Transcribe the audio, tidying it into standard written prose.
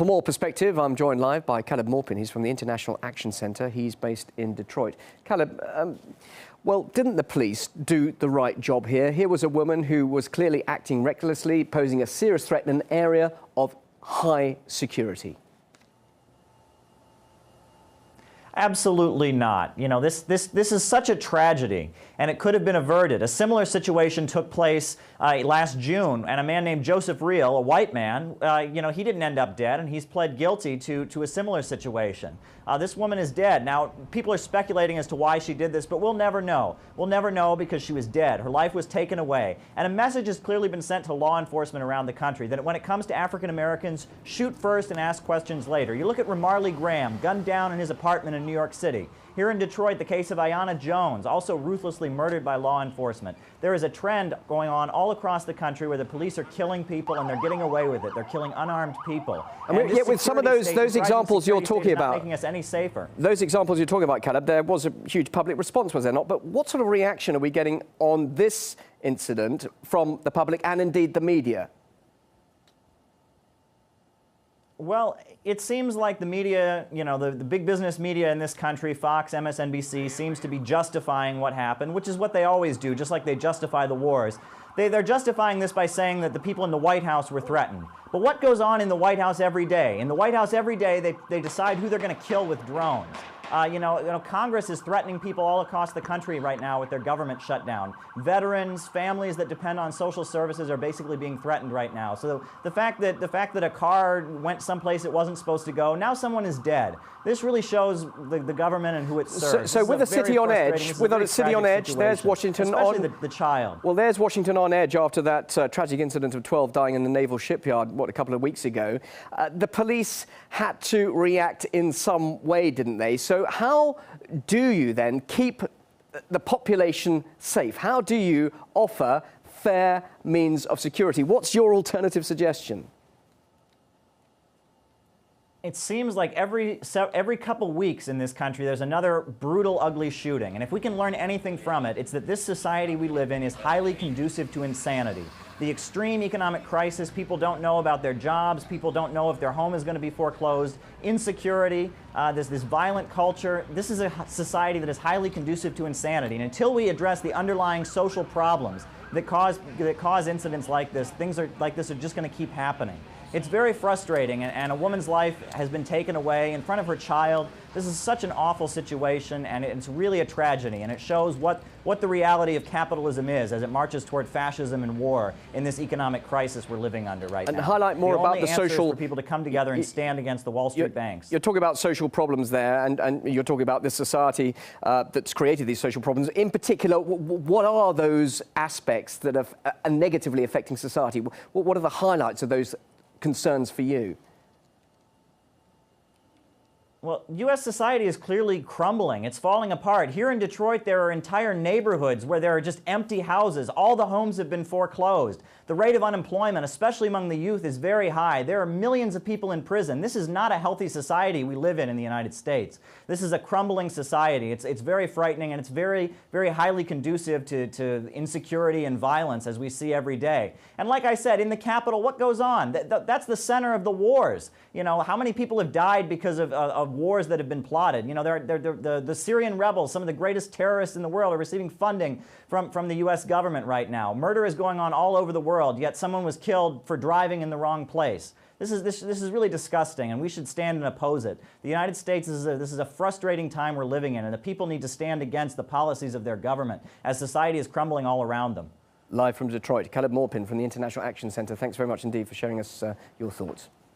For more perspective, I'm joined live by Caleb Maupin. He's from the International Action Centre. He's based in Detroit. Caleb, well, didn't the police do the right job here? Here was a woman who was clearly acting recklessly, posing a serious threat in an area of high security. Absolutely not. You know, this is such a tragedy, and it could have been averted. A similar situation took place last June, and a man named Joseph Reel, a white man, you know, he didn't end up dead, and he's pled guilty to a similar situation. This woman is dead. Now, people are speculating as to why she did this, but we'll never know. We'll never know because she was dead. Her life was taken away. And a message has clearly been sent to law enforcement around the country that when it comes to African Americans, shoot first and ask questions later. You look at Ramarley Graham, gunned down in his apartment in New York City. Here in Detroit, the case of Aiyana Jones, also ruthlessly murdered by law enforcement. There is a trend going on all across the country where the police are killing people and they're getting away with it. They're killing unarmed people. And yet with some of those examples you're talking about, making us any safer. Those examples you're talking about, Caleb, there was a huge public response, was there not? But what sort of reaction are we getting on this incident from the public and indeed the media? Well, it seems like the media, you know, the big business media in this country, Fox, MSNBC, seems to be justifying what happened, which is what they always do, just like they justify the wars. They're justifying this by saying that the people in the White House were threatened. But what goes on in the White House every day? In the White House every day, they decide who they're going to kill with drones. You know, Congress is threatening people all across the country right now with their government shutdown. Veterans, families that depend on social services are basically being threatened right now. So the fact that a car went someplace it wasn't supposed to go, now someone is dead. This really shows the government and who it serves. So with the city on edge, there's Washington on the child. Well, there's Washington on edge after that tragic incident of 12 dying in the naval shipyard, a couple of weeks ago. The police had to react in some way, didn't they? So how do you then keep the population safe? How do you offer fair means of security? What's your alternative suggestion? It seems like every couple weeks in this country there's another brutal, ugly shooting. And if we can learn anything from it, it's that this society we live in is highly conducive to insanity. The extreme economic crisis, people don't know about their jobs, people don't know if their home is going to be foreclosed, insecurity, this violent culture. This is a society that is highly conducive to insanity. And until we address the underlying social problems that cause incidents like this, things like this are just going to keep happening. It's very frustrating, and a woman's life has been taken away in front of her child. This is such an awful situation, and it's really a tragedy, and it shows what the reality of capitalism is as it marches toward fascism and war in this economic crisis we're living under right now. And highlight more about the social... for people to come together and stand against the Wall Street banks. You're talking about social problems there, and you're talking about this society that's created these social problems. In particular, what are those aspects that are negatively affecting society? What are the highlights of those concerns for you? Well, U.S. society is clearly crumbling. It's falling apart. Here in Detroit, there are entire neighborhoods where there are just empty houses. All the homes have been foreclosed. The rate of unemployment, especially among the youth, is very high. There are millions of people in prison. This is not a healthy society we live in the United States. This is a crumbling society. It's very frightening, and it's very, very highly conducive to insecurity and violence as we see every day. And like I said, in the Capitol, what goes on? That's the center of the wars. You know, how many people have died because of wars that have been plotted? You know, the Syrian rebels, some of the greatest terrorists in the world, are receiving funding from the U.S. government right now. Murder is going on all over the world, yet someone was killed for driving in the wrong place. This is really disgusting, and we should stand and oppose it. The United States, this is a frustrating time we're living in, and the people need to stand against the policies of their government as society is crumbling all around them. Live from Detroit, Caleb Maupin from the International Action Centre. Thanks very much indeed for sharing us your thoughts.